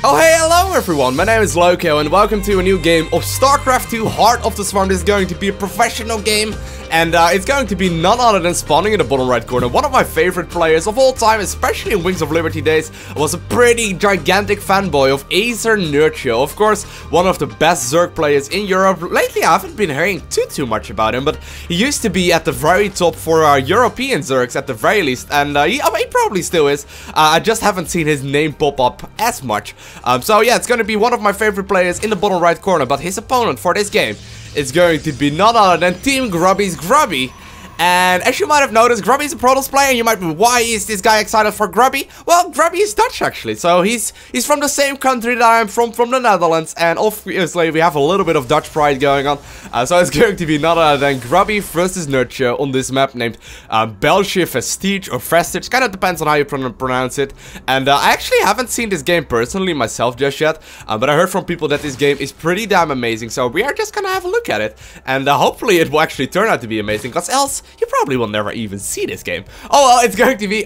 Oh hey, hello everyone, my name is Lowko and welcome to a new game of StarCraft II Heart of the Swarm. This is going to be a professional game and it's going to be none other than spawning in the bottom right corner. One of my favorite players of all time, especially in Wings of Liberty days, was a pretty gigantic fanboy of Nerchio. Of course, one of the best Zerg players in Europe. Lately I haven't been hearing too much about him, but he used to be at the very top for our European Zergs at the very least, and he probably still is. I just haven't seen his name pop up as much. So yeah, it's going to be one of my favorite players in the bottom right corner, but his opponent for this game is going to be none other than Team Grubby's Grubby. And as you might have noticed, Grubby is a Protoss player, and you might be, why is this guy excited for Grubby? Well, Grubby is Dutch actually, so he's from the same country that I am from the Netherlands, and obviously we have a little bit of Dutch pride going on. So it's going to be none other than Grubby versus Nerchio on this map named België Vestige or Vestige, kind of depends on how you pronounce it. And I actually haven't seen this game personally myself just yet, but I heard from people that this game is pretty damn amazing, so we are just gonna have a look at it, and hopefully it will actually turn out to be amazing, because else you probably will never even see this game. Oh well, it's going to be...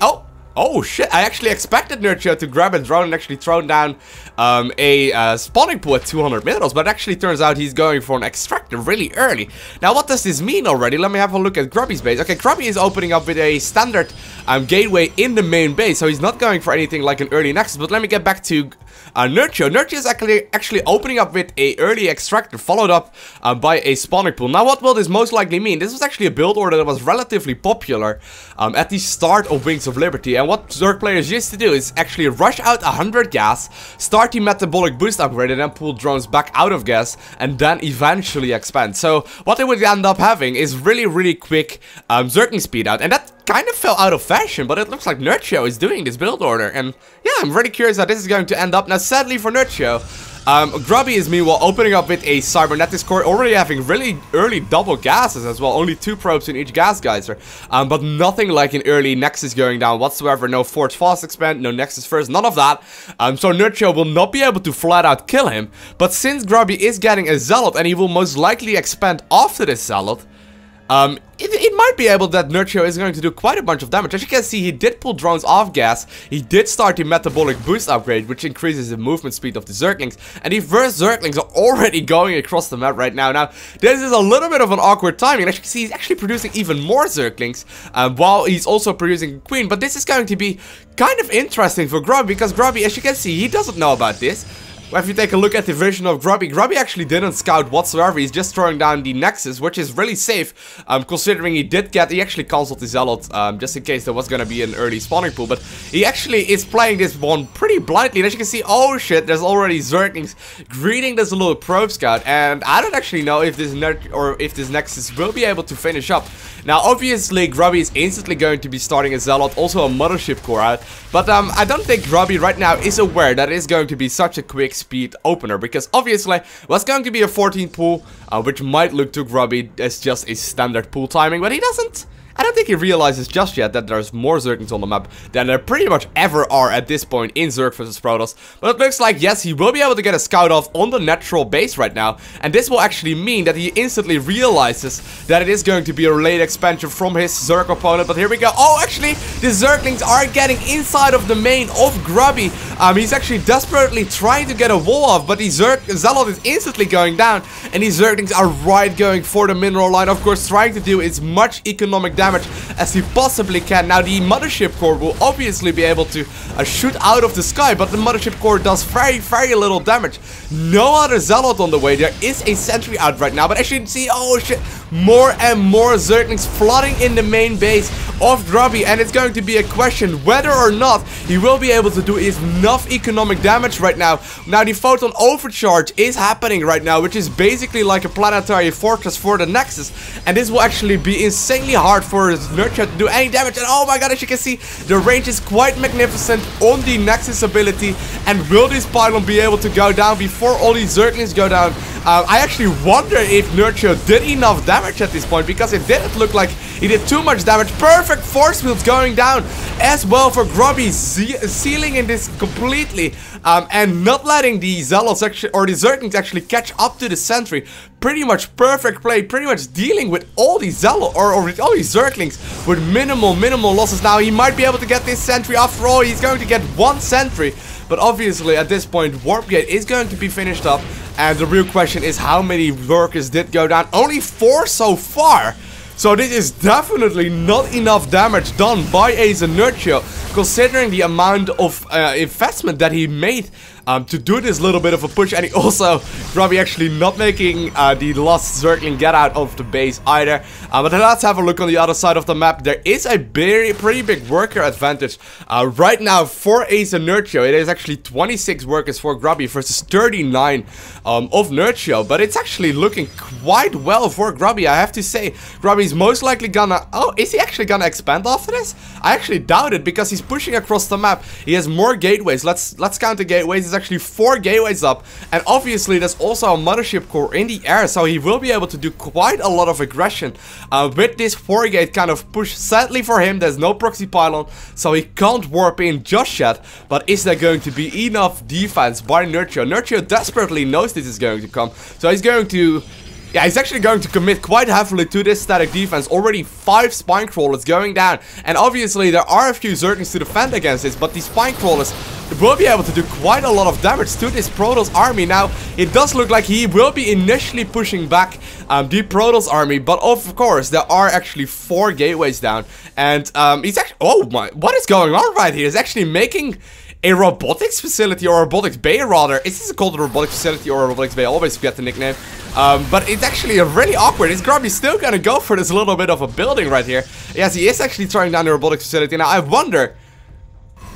Oh shit, I actually expected Nerchio to grab a drone and actually throw down a spawning pool at 200 minerals, but it actually turns out he's going for an extractor really early. Now what does this mean already? Let me have a look at Grubby's base. Okay, Grubby is opening up with a standard gateway in the main base, so he's not going for anything like an early nexus, but let me get back to Nerchio. Nerchio is actually opening up with a early extractor, followed up by a spawning pool. Now what will this most likely mean? This was actually a build order that was relatively popular at the start of Wings of Liberty, and what Zerg players used to do is actually rush out 100 gas, start the metabolic boost upgrade, and then pull drones back out of gas, and then eventually expand. So what they would end up having is really quick Zerging speed out, and that kind of fell out of fashion, but it looks like Nerchio is doing this build order, and yeah, I'm really curious how this is going to end up. Now sadly for Nerchio, Grubby is meanwhile opening up with a cybernetics core, already having really early double gases as well, only 2 probes in each gas geyser, but nothing like an early nexus going down whatsoever. No forge fast expand, no nexus first, none of that. So Nerchio will not be able to flat out kill him, but since Grubby is getting a zealot and he will most likely expand after this zealot, it might be able that Nerchio is going to do quite a bunch of damage. As you can see, he did pull drones off gas, he did start the metabolic boost upgrade, which increases the movement speed of the Zerglings, and the first Zerglings are already going across the map right now. Now, this is a little bit of an awkward timing. As you can see, he's actually producing even more Zerglings, while he's also producing a queen, but this is going to be kind of interesting for Grubby, because Grubby, as you can see, he doesn't know about this. If you take a look at the vision of Grubby, Grubby actually didn't scout whatsoever. He's just throwing down the Nexus, which is really safe, considering he actually cancelled the Zealot, just in case there was gonna be an early spawning pool. But he actually is playing this one pretty blindly. And as you can see, oh shit, there's already Zerglings greeting this little probe scout. And I don't actually know if this Nexus will be able to finish up. Now, obviously, Grubby is instantly going to be starting a Zealot, also a Mothership core out. But I don't think Grubby right now is aware that it is going to be such a quick speed opener, because obviously was going to be a 14 pool, which might look to Grubby as just a standard pool timing, but I don't think he realizes just yet that there's more Zerglings on the map than there pretty much ever are at this point in Zerg vs Protoss. But it looks like, yes, he will be able to get a scout off on the natural base right now, and this will actually mean that he instantly realizes that it is going to be a late expansion from his Zerg opponent. But here we go. Oh, actually, the Zerglings are getting inside of the main of Grubby. He's actually desperately trying to get a wall off, but the Zealot is instantly going down, and these Zerglings are right going for the mineral line, of course, trying to do as much economic damage as he possibly can. Now the Mothership core will obviously be able to shoot out of the sky, but the Mothership core does very little damage. No other Zealot on the way. There is a sentry out right now, but as you can see, oh shit, more and more Zerglings flooding in the main base of Grubby, and it's going to be a question whether or not he will be able to do enough economic damage right now. Now the photon overcharge is happening right now, which is basically like a planetary fortress for the Nexus, and this will actually be insanely hard for Nerchio to do any damage. And oh my god, as you can see, the range is quite magnificent on the Nexus ability. And will this pylon be able to go down before all these Zerglings go down? I actually wonder if Nerchio did enough damage at this point, because it didn't look like he did too much damage. Perfect force fields going down as well for Grubby, sealing in this completely, and not letting the Zealots actually, or the Zerglings actually catch up to the sentry. Pretty much perfect play, pretty much dealing with all these Zealots, or with all these Zerglings with minimal losses. Now he might be able to get this sentry. After all, he's going to get one sentry, But obviously, at this point, Warp Gate is going to be finished up. And the real question is how many workers did go down? Only 4 so far. So this is definitely not enough damage done by Ace and Nerchio, considering the amount of investment that he made to do this little bit of a push. And he also, Grubby actually not making the last Zergling get out of the base either. But let's have a look on the other side of the map. There is a pretty big worker advantage right now for Ace and Nerchio. It is actually 26 workers for Grubby versus 39 of Nerchio. But it's actually looking quite well for Grubby, I have to say. Grubby's most likely gonna... Oh, is he actually gonna expand after this? I actually doubt it, because he's pushing across the map. He has more gateways. Let's count the gateways. There's actually 4 gateways up, and obviously there's also a mothership core in the air, so he will be able to do quite a lot of aggression with this 4 gate kind of push. Sadly for him, there's no proxy pylon, so he can't warp in just yet. But is there going to be enough defense by Nerchio? Nerchio desperately knows this is going to come, so he's going to... Yeah, he's actually going to commit quite heavily to this static defense. Already 5 spine crawlers going down. And obviously there are a few Zerglings to defend against this, but these spine crawlers will be able to do quite a lot of damage to this Protoss army. Now, it does look like he will be initially pushing back the Protoss army, but of course there are actually 4 gateways down. And he's actually... Oh my, what is going on right here? He's actually making a robotics facility, or a robotics bay rather. Is this called a robotics facility or a robotics bay? I always forget the nickname. But it's actually really awkward. Is Grubby still gonna go for this little bit of a building right here? Yes, he is actually throwing down the robotics facility. Now I wonder,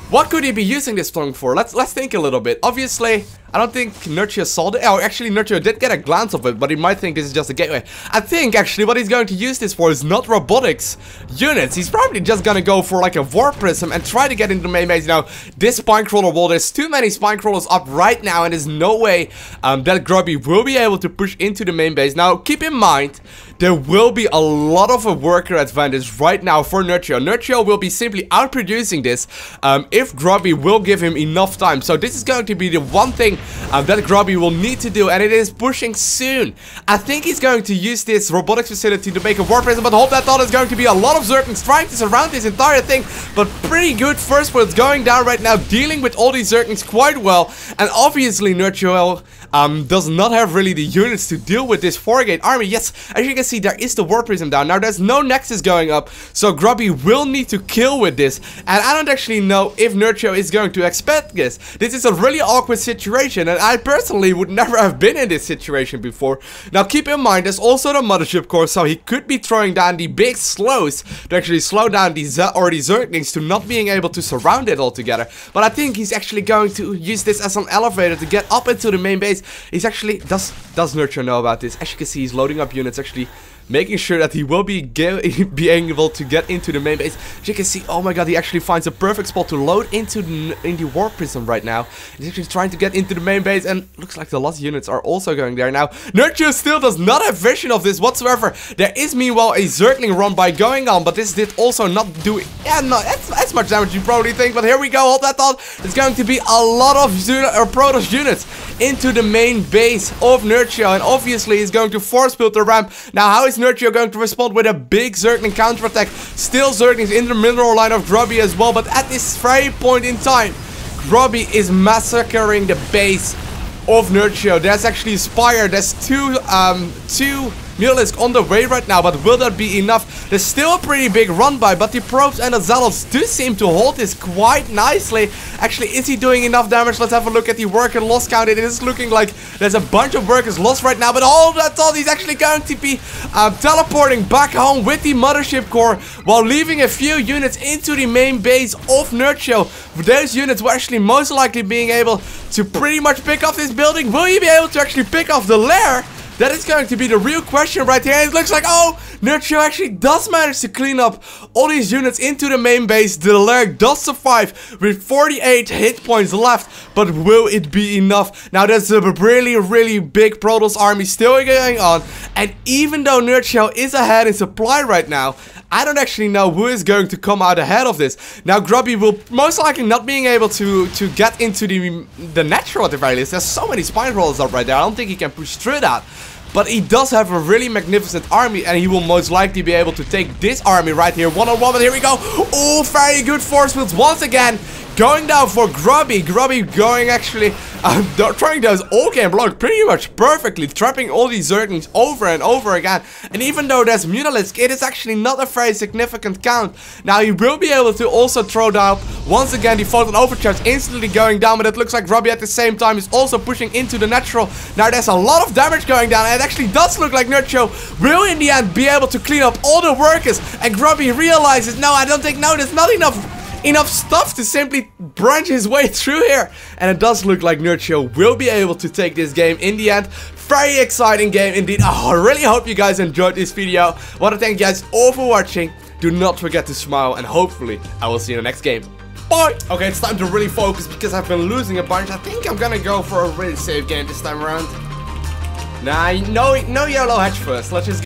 what could he be using this thing for? Let's think a little bit. Obviously, I don't think Nerchio saw it. Oh, actually, Nerchio did get a glance of it, but he might think this is just a gateway. I think, actually, what he's going to use this for is not robotics units. He's probably just gonna go for, like, a warp prism and try to get into the main base. Now, this spine crawler wall, there's too many spine crawlers up right now, and there's no way that Grubby will be able to push into the main base. Now, keep in mind, there will be a lot of a worker advantage right now for Nerchio. Nerchio will be simply outproducing this if Grubby will give him enough time. So this is going to be the one thing that Grubby will need to do, and it is pushing soon. I think he's going to use this robotics facility to make a warp prism, but hold that thought, there's going to be a lot of Zerglings trying to surround this entire thing. But pretty good first bullets going down right now, dealing with all these Zerglings quite well. And obviously Nerchio does not have really the units to deal with this 4-gate army. Yes, as you can see, there is the warp prism down. Now there's no nexus going up, so Grubby will need to kill with this. And I don't actually know if Nerchio is going to expect this. This is a really awkward situation, and I personally would never have been in this situation before. Now keep in mind, there's also the mothership core, so he could be throwing down the big slows to actually slow down these Zerglings to not being able to surround it altogether. But I think he's actually going to use this as an elevator to get up into the main base. He's actually, does Nerchio know about this? As you can see, he's loading up units, actually making sure that he will be being able to get into the main base. As you can see, oh my god, he actually finds a perfect spot to load into the warp prism right now. He's actually trying to get into the main base, and looks like the last units are also going there. Now, Nerchio still does not have vision of this whatsoever. There is meanwhile a Zergling run by going on, but this did also not do as much damage you probably think. But here we go, hold that thought. There's going to be a lot of Protoss units into the main base of Nerchio, and obviously he's going to force build the ramp. Now, how is Nerchio going to respond? With a big Zergling counterattack? Still Zerglings in the mineral line of Grubby as well, but at this very point in time, Grubby is massacring the base of Nerchio. There's actually Spire, there's two Mutalisk on the way right now, but will that be enough? There's still a pretty big run by, but the probes and the zealots do seem to hold this quite nicely. Actually, is he doing enough damage? Let's have a look at the worker loss count. It is looking like there's a bunch of workers lost right now, but all that's all. He's actually going to be teleporting back home with the mothership core, while leaving a few units into the main base of Nerchio. Those units were actually most likely being able to pretty much pick off this building. Will he be able to actually pick off the lair? That is going to be the real question right here. It looks like, oh, Nerchio actually does manage to clean up all these units into the main base. The lair does survive with 48 hit points left, but will it be enough? Now, there's a really big Protoss army still going on, and even though Nerchio is ahead in supply right now, I don't actually know who is going to come out ahead of this. Now, Grubby will most likely not being able to get into the natural at the very least. There's so many spine rollers up right there. I don't think he can push through that. But he does have a really magnificent army, and he will most likely be able to take this army right here one-on-one. But here we go. Oh, very good force fields once again. going down for Grubby. Grubby going actually, trying those all game block pretty much perfectly, trapping all these Zerglings over and over again. And even though there's Munilisk, it is actually not a very significant count. Now he will be able to also throw down once again the Photon Overcharge, instantly going down, but it looks like Grubby at the same time is also pushing into the natural. Now there's a lot of damage going down, and it actually does look like Nerchio will in the end be able to clean up all the workers, and Grubby realizes, no, I don't think, no, there's not enough stuff to simply branch his way through here. And it does look like Nerchio will be able to take this game in the end. Very exciting game indeed. Oh, I really hope you guys enjoyed this video. I want to thank you guys all for watching. Do not forget to smile, and hopefully I will see you in the next game. Bye! Okay, it's time to really focus because I've been losing a bunch. I think I'm gonna go for a really safe game this time around. Nah, no YOLO hedge first. Let's just